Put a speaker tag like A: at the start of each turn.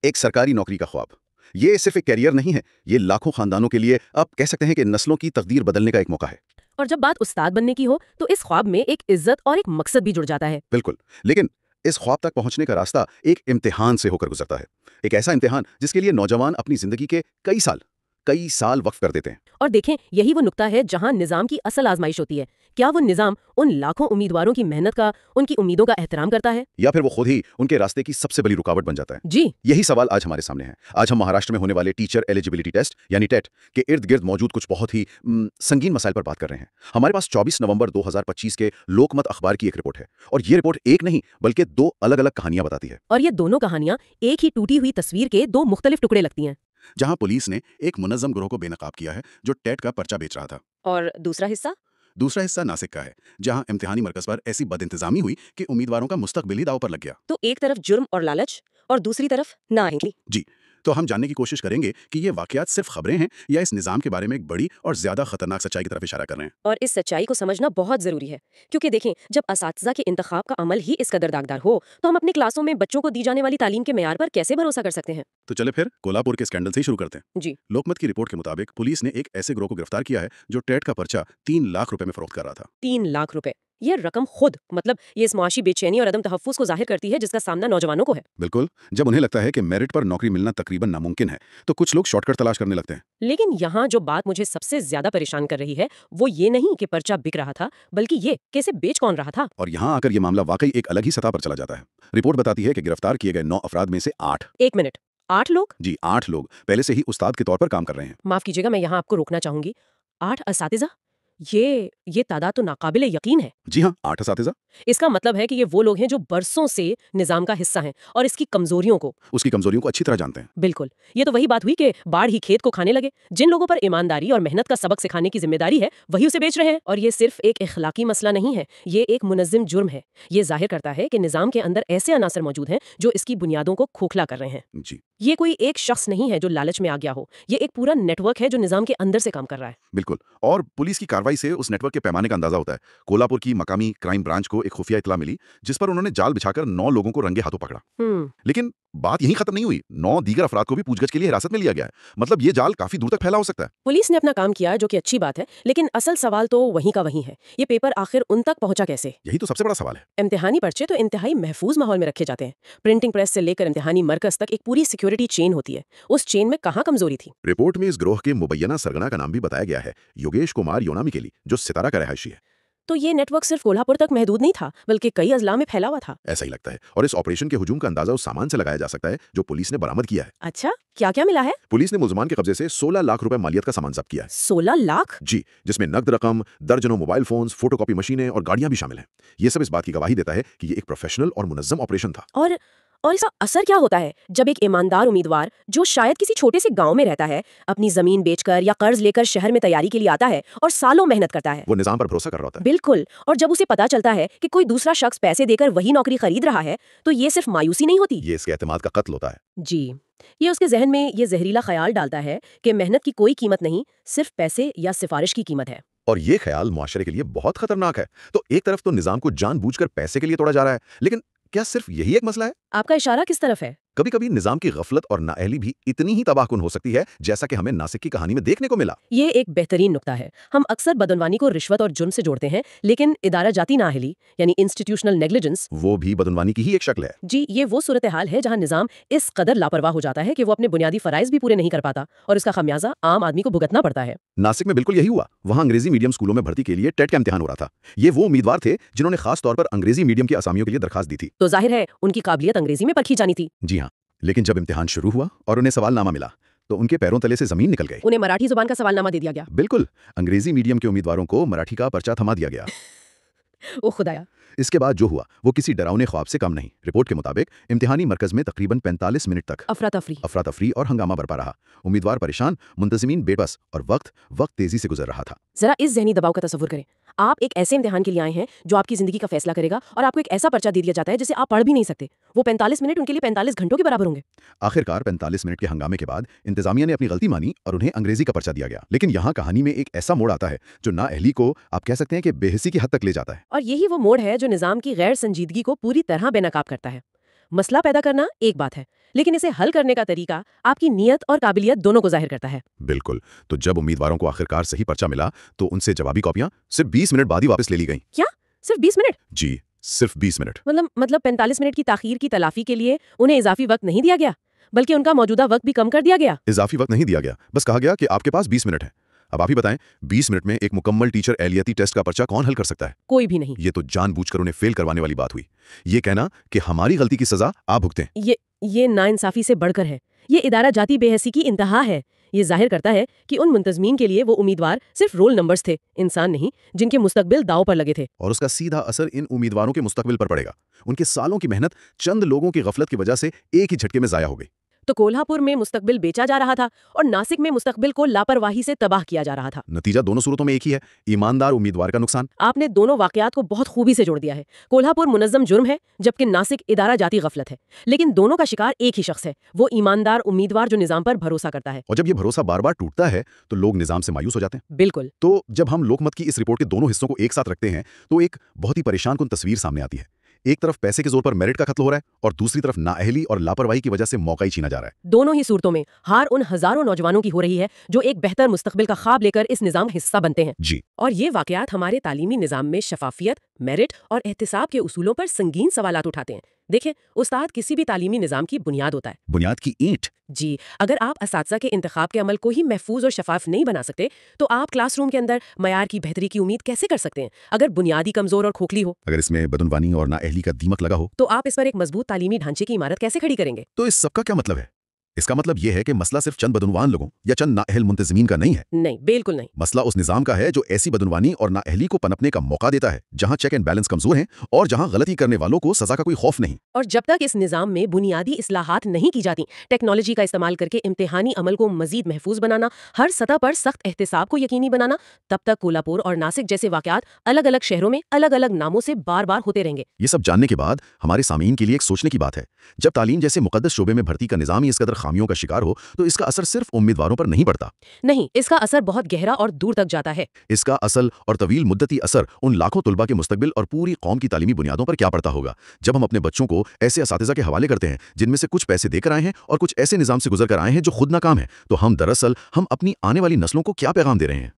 A: एक सरकारी नौकरी का ख्वाब। ये सिर्फ एक करियर नहीं है, ये लाखों खानदानों के लिए आप कह सकते हैं कि नस्लों की तकदीर बदलने का एक मौका है।
B: और जब बात उस्ताद बनने की हो तो इस ख्वाब में एक इज्जत और एक मकसद भी जुड़ जाता है।
A: बिल्कुल। लेकिन इस ख्वाब तक पहुंचने का रास्ता एक इम्तिहान से होकर गुजरता है। एक ऐसा इम्तिहान जिसके लिए नौजवान अपनी जिंदगी के कई साल वक्फ कर देते हैं।
B: और देखें, यही वो नुक्ता है जहां निजाम की असल आजमाइश होती है। क्या वो निजाम उन लाखों उम्मीदवारों की मेहनत का, उनकी उम्मीदों का एहतराम करता है?
A: या फिर वो खुद ही उनके रास्ते की सबसे बड़ी रुकावट बन जाता है।
B: जी।
A: यही सवाल आज हमारे सामने है। आज हम महाराष्ट्र में होने वाले टीचर एलिजिबिलिटी टेस्ट यानी टेट के इर्द गिर्द मौजूद कुछ बहुत ही संगीन मसाइल पर बात कर रहे हैं। हमारे पास 24 नवंबर 2025 के लोकमत अखबार की एक रिपोर्ट है, और ये रिपोर्ट एक नहीं बल्कि दो अलग अलग कहानियां बताती है।
B: और ये दोनों कहानियां एक ही टूटी हुई तस्वीर के दो मुख्तलिफ टुकड़े लगती हैं।
A: जहां पुलिस ने एक मुनज़्ज़म गिरोह को बेनकाब किया है जो टेट का पर्चा बेच रहा था।
B: और दूसरा हिस्सा?
A: दूसरा हिस्सा नासिक का है, जहां इम्तिहानी मरकज पर ऐसी बदइंतजामी हुई कि उम्मीदवारों का मुस्तकबिल ही दांव पर लग गया।
B: तो एक तरफ जुर्म और लालच, और दूसरी तरफ नाअहली।
A: जी, तो हम जानने की कोशिश करेंगे कि ये वाकयात सिर्फ खबरें हैं या इस निज़ाम के बारे में एक बड़ी और ज़्यादा खतरनाक सच्चाई की तरफ इशारा कर रहे हैं।
B: और इस सच्चाई को समझना बहुत जरूरी है, क्योंकि देखें, जब असातिज़ा के इंतखाब का अमल ही इस कदर दागदार हो तो हम अपनी क्लासों में बच्चों को दी जाने वाली तालीम के मेयार पर कैसे भरोसा कर सकते हैं?
A: तो चले फिर कोल्हापुर के स्कैंडल से ही शुरू करते हैं।
B: जी।
A: लोकमत की रिपोर्ट के मुताबिक पुलिस ने एक ऐसे गिरोह को गिरफ्तार किया है जो टेट का पर्चा 3 लाख रुपए में फरोख्त कर रहा था।
B: 3 लाख रुपए! ये रकम खुद, मतलब ये इस मुआशी बेचैनी और अदम तहफ्फुज़ को जाहिर करती है जिसका सामना नौजवानों को है।
A: बिल्कुल। जब उन्हें लगता है कि मेरिट पर नौकरी मिलना तकरीबन नामुमकिन है, तो कुछ लोग शॉर्टकट तलाश करने लगते हैं।
B: लेकिन यहाँ जो बात मुझे सबसे ज्यादा परेशान कर रही है वो ये नहीं कि पर्चा बिक रहा था, बल्कि ये कि इसे बेच कौन रहा था।
A: और यहाँ आकर ये मामला वाकई एक अलग ही सतह पर चला जाता है। रिपोर्ट बताती है कि गिरफ्तार किए गए 9 अफराद में से 8,
B: एक मिनट, 8 लोग?
A: जी 8 लोग पहले से ही उस्ताद के तौर पर काम कर रहे हैं।
B: माफ कीजिएगा, मैं यहाँ आपको रोकना चाहूंगी। 8 असातिज़ा? ये तादाद तो नाकाबिले यकीन है।
A: जी हाँ, 8 असातिज़ा।
B: इसका मतलब है कि ये वो लोग हैं जो बरसों से निजाम का हिस्सा हैं और इसकी कमजोरियों को,
A: उसकी कमजोरियों को अच्छी तरह जानते हैं।
B: बिल्कुल। ये तो वही बात हुई कि बाढ़ ही खेत को खाने लगे। जिन लोगों पर ईमानदारी और मेहनत का सबक सिखाने की जिम्मेदारी है वही उसे बेच रहे हैं। और ये सिर्फ एक इखलाकी मसला नहीं है, ये एक मुनज़्ज़िम जुर्म है। ये जाहिर करता है कि निजाम के अंदर ऐसे अनासर मौजूद हैं जो इसकी बुनियादों को खोखला कर रहे हैं।
A: जी
B: ये कोई एक शख्स नहीं है जो लालच में आ गया हो, ये एक पूरा नेटवर्क है जो निजाम के अंदर से काम कर रहा है।
A: बिल्कुल। और पुलिस की कार्रवाई से उस नेटवर्क के पैमाने का अंदाजा होता है। कोल्हापुर की मकामी क्राइम ब्रांच को एक खुफिया इत्तला मिली जिस पर उन्होंने जाल बिछाकर 9 लोगों को रंगे हाथों पकड़ा। लेकिन बात यहीं खत्म नहीं हुई। 9 दीगर अफराद को भी पूछगछ के लिए हिरासत में लिया गया है। मतलब ये जाल काफी दूर तक फैला हो सकता है।
B: पुलिस ने अपना काम किया, जो कि अच्छी बात है, लेकिन असल सवाल तो वहीं का वहीं है। ये पेपर आखिर उन तक पहुंचा कैसे?
A: यही तो सबसे बड़ा सवाल है।
B: इम्तिहानी पर्चे तो इंतहाई महफूज माहौल में रखे जाते हैं। प्रिंटिंग प्रेस से लेकर इम्तिहानी मरकज तक एक पूरी सिक्योरिटी चेन होती है। उस चेन में कहाँ कमजोरी थी?
A: रिपोर्ट में इस गिरोह के मुबैना सरगना का नाम भी बताया गया है, योगेश कुमार योनामिकेली, जो सितारा का रहायशी है।
B: तो ये नेटवर्क सिर्फ कोल्हापुर तक महदूद नहीं था, बल्कि कई अजला में फैला हुआ था।
A: ऐसा ही लगता है। और इस ऑपरेशन के हुजूम का अंदाजा उस सामान से लगाया जा सकता है जो पुलिस ने बरामद किया है।
B: अच्छा, क्या क्या मिला है?
A: पुलिस ने मुल्जमान के कब्जे से 16 लाख रुपए मालियत का सामान जब्त किया है।
B: 16 लाख?
A: जी, जिसमें नकद रकम, दर्जनों मोबाइल फोन्स, फोटोकॉपी मशीनें और गाड़ियां भी शामिल हैं। ये सब इस बात की गवाही देता है कि ये एक प्रोफेशनल और मुनज़्ज़म ऑपरेशन था।
B: और इसका असर क्या होता है जब एक ईमानदार उम्मीदवार जो शायद किसी छोटे से गांव में रहता है, अपनी जमीन बेचकर या कर्ज लेकर शहर में तैयारी के लिए आता है और सालों मेहनत करता है?
A: वो निजाम पर भरोसा कर रहा होता है।
B: बिल्कुल। और जब उसे पता चलता है कि कोई दूसरा शख्स पैसे देकर वही नौकरी खरीद रहा है, तो ये सिर्फ मायूसी नहीं होती,
A: ये इसके एतमाद का कत्ल होता है।
B: जी, ये उसके जहन में ये जहरीला ख्याल डालता है कि मेहनत की कोई कीमत नहीं, सिर्फ पैसे या सिफारिश की कीमत है।
A: और ये ख्याल मुआशरे के लिए बहुत खतरनाक है। तो एक तरफ तो निजाम को जानबूझकर पैसे के लिए तोड़ा जा रहा है, लेकिन क्या सिर्फ यही एक मसला है?
B: आपका इशारा किस तरफ है?
A: कभी कभी निजाम की गफलत और नाअहली भी इतनी ही तबाहकुन हो सकती है, जैसा कि हमें नासिक की कहानी में देखने को मिला।
B: ये एक बेहतरीन नुक्ता है। हम अक्सर बदनवानी को रिश्वत और जुर्म से जोड़ते हैं, लेकिन इदारा जाती नाअहली यानी इंस्टीट्यूशनल नेग्लिजेंस,
A: वो भी बदनवानी की ही एक शक्ल है।
B: जी, ये वो सूरत हाल है जहां निजाम इस कदर लापरवाह हो जाता है कि वो अपने बुनियादी फराइज भी पूरे नहीं कर पाता, और इसका खमियाजा आम आदमी को भुगतना पड़ता है।
A: नासिक में बिल्कुल यही हुआ। वहां अंग्रेजी मीडियम स्कूलों में भर्ती के लिए टेट का इम्तिहान हो रहा था। ये वो उम्मीदवार थे जिन्होंने खास तौर पर अंग्रेजी मीडियम की असामियों के लिए दरखास्त दी थी।
B: तो जाहिर है उनकी काबिलियत अंग्रेजी में परखी जानी थी।
A: जी हाँ, लेकिन जब इम्तिहान शुरू हुआ और उन्हें सवालनामा मिला तो उनके पैरों तले से जमीन निकल गई।
B: उन्हें मराठी जुबान का सवालनामा दे दिया गया।
A: बिल्कुल, अंग्रेजी मीडियम के उम्मीदवारों को मराठी का पर्चा थमा दिया गया।
B: ओ खुदाया!
A: इसके बाद जो हुआ वो किसी डरावने ख्वाब से कम नहीं। रिपोर्ट के मुताबिक इम्तिहानी मरकज में तकरीबन 45 मिनट तक अफरा तफरी और हंगामा बरपा रहा। उम्मीदवार परेशान, मुंतजिमीन बेबस और वक्त तेजी से गुजर रहा था।
B: जरा इस जहनी दबाव का तस्वुर करें। आप एक ऐसे इम्तिहान के लिए आए हैं जो आपकी जिंदगी का फैसला करेगा, और आपको एक ऐसा पर्चा दे दिया जाता है जिसे आप पढ़ भी नहीं सकते। वो 45 मिनट उनके लिए 45 घंटों के बराबर होंगे।
A: आखिरकार 45 मिनट के हंगामे के बाद इंतजामिया ने अपनी गलती मानी और उन्हें अंग्रेजी का पर्चा दिया गया। लेकिन यहाँ कहानी में एक ऐसा मोड़ आता है जो नाअहली को आप कह सकते हैं कि बेहिसी की हद तक ले जाता है।
B: और यही वो मोड़ है जो निजाम की गैर संजीदगी को पूरी तरह बेनकाब करता है। मसला पैदा करना एक बात है, लेकिन इसे हल करने का तरीका आपकी नीयत और काबिलियत दोनों को जाहिर करता है।
A: बिल्कुल। तो जब उम्मीदवारों को आखिरकार सही पर्चा मिला तो उनसे जवाबी कॉपियां सिर्फ 20 मिनट बाद ही वापस ले ली गईं।
B: क्या? सिर्फ 20 मिनट?
A: जी, सिर्फ 20 मिनट।
B: मतलब 45 मिनट की ताखीर की तलाफी के लिए उन्हें इजाफी वक्त नहीं दिया गया, बल्कि उनका मौजूदा वक्त भी कम कर दिया गया।
A: इजाफी वक्त नहीं दिया गया, बस कहा गया कि आपके पास 20 मिनट है। अब आप ही बताएं, 20 मिनट में एक मुकम्मल टीचर एहलियती टेस्ट का पर्चा कौन हल कर सकता है?
B: कोई भी नहीं।
A: ये तो जानबूझकर उन्हें फेल करवाने वाली बात हुई। ये कहना कि हमारी गलती की सजा आप भुगतें।
B: ये नाइंसाफी से बढ़कर है। ये इदारा जाती बेहसी की इंतहा है। ये जाहिर करता है कि उन मुंतजमीन के लिए वो उम्मीदवार सिर्फ रोल नंबर्स थे, इंसान नहीं, जिनके मुस्तकबिल दांव पर लगे थे।
A: और उसका सीधा असर इन उम्मीदवारों के मुस्तकबिल पर पड़ेगा। उनके सालों की मेहनत चंद लोगों की गफलत की वजह से एक ही झटके में जाया हो गई।
B: तो कोल्हापुर में मुस्तकबिल बेचा जा रहा था और नासिक में मुस्तकबिल को लापरवाही से तबाह किया जा रहा था।
A: नतीजा दोनों सूरतों में एक ही है, ईमानदार उम्मीदवार का नुकसान।
B: आपने दोनों वाकयात को बहुत खूबी से जोड़ दिया है। कोल्हापुर मुनज़्ज़म जुर्म है, जबकि नासिक इदारा जाती गफलत है। लेकिन दोनों का शिकार एक ही शख्स है, वो ईमानदार उम्मीदवार जो निजाम पर भरोसा करता है।
A: और जब ये भरोसा बार बार टूटता है तो लोग निजाम से मायूस हो जाते हैं।
B: बिल्कुल।
A: तो जब हम लोकमत की इस रिपोर्ट के दोनों हिस्सों को एक साथ रखते हैं तो एक बहुत ही परेशान कुन तस्वीर सामने आती है। एक तरफ पैसे के जोर पर मेरिट का कत्ल हो रहा है और दूसरी तरफ नाअहली और लापरवाही की वजह से मौका ही छीना जा रहा है।
B: दोनों ही सूरतों में हार उन हजारों नौजवानों की हो रही है जो एक बेहतर मुस्तकबिल का ख्वाब लेकर इस निजाम हिस्सा बनते हैं।
A: जी।
B: और ये वाकयात हमारे तालीमी निजाम में शफाफियत, मेरिट और एहतिसाब के उसूलों पर संगीन सवालात उठाते हैं। देखें, उस्ताद किसी भी तालीमी निजाम की बुनियाद होता है।
A: बुनियाद की ईंट।
B: जी, अगर आप असातिज़ा के इंतखाब के अमल को ही महफूज और शफाफ नहीं बना सकते तो आप क्लासरूम के अंदर मयार की बेहतरी की उम्मीद कैसे कर सकते हैं? अगर बुनियादी कमजोर और खोखली हो,
A: अगर इसमें बदनवानी और नाअहली का दीमक लगा हो,
B: तो आप इस पर एक मजबूत तालीमी ढांचे की इमारत कैसे खड़ी करेंगे?
A: तो इस सबका क्या मतलब है? इसका मतलब यह है कि मसला सिर्फ चंद बदनवान लोगों या चंद नाअहल मुंतज़मीन का नहीं है।
B: नहीं, बिल्कुल नहीं।
A: मसला उस निजाम का है जो ऐसी बदनवानी और नाअहली को पनपने का मौका देता है जहां चेक एंड बैलेंस कमजोर हैं और जहां गलती करने वालों को सजा का कोई खौफ नहीं।
B: और जब तक इस निजाम में बुनियादी इस्लाहात नहीं की जाती, टेक्नोलॉजी का इस्तेमाल करके इम्तिहानी अमल को मजीद महफूज बनाना, हर सतह पर सख्त एहतिसाब को यकीनी बनाना, तब तक कोल्हापुर और नासिक जैसे वाकयात अलग अलग शहरों में अलग अलग नामों से बार बार होते रहेंगे।
A: ये सब जानने के बाद हमारे सामीन के लिए एक सोचने की बात है, जब तालीम जैसे मुकद्दस शोबे में भर्ती का निजाम ही इस कदर खामियों का शिकार हो तो इसका असर सिर्फ उम्मीदवारों पर नहीं पड़ता।
B: नहीं, इसका असर बहुत गहरा और दूर तक जाता है।
A: इसका असल और तवील मुद्दती असर उन लाखों तुलबा के मुस्तकबिल और पूरी कौम की तालीमी बुनियादों पर क्या पड़ता होगा जब हम अपने बच्चों को ऐसे असातिज़ा के हवाले करते हैं जिनमें से कुछ पैसे देकर आए हैं और कुछ ऐसे निजाम से गुजर कर आए हैं जो खुद नाकाम है। तो हम दरअसल अपनी आने वाली नस्लों को क्या पैगाम दे रहे हैं?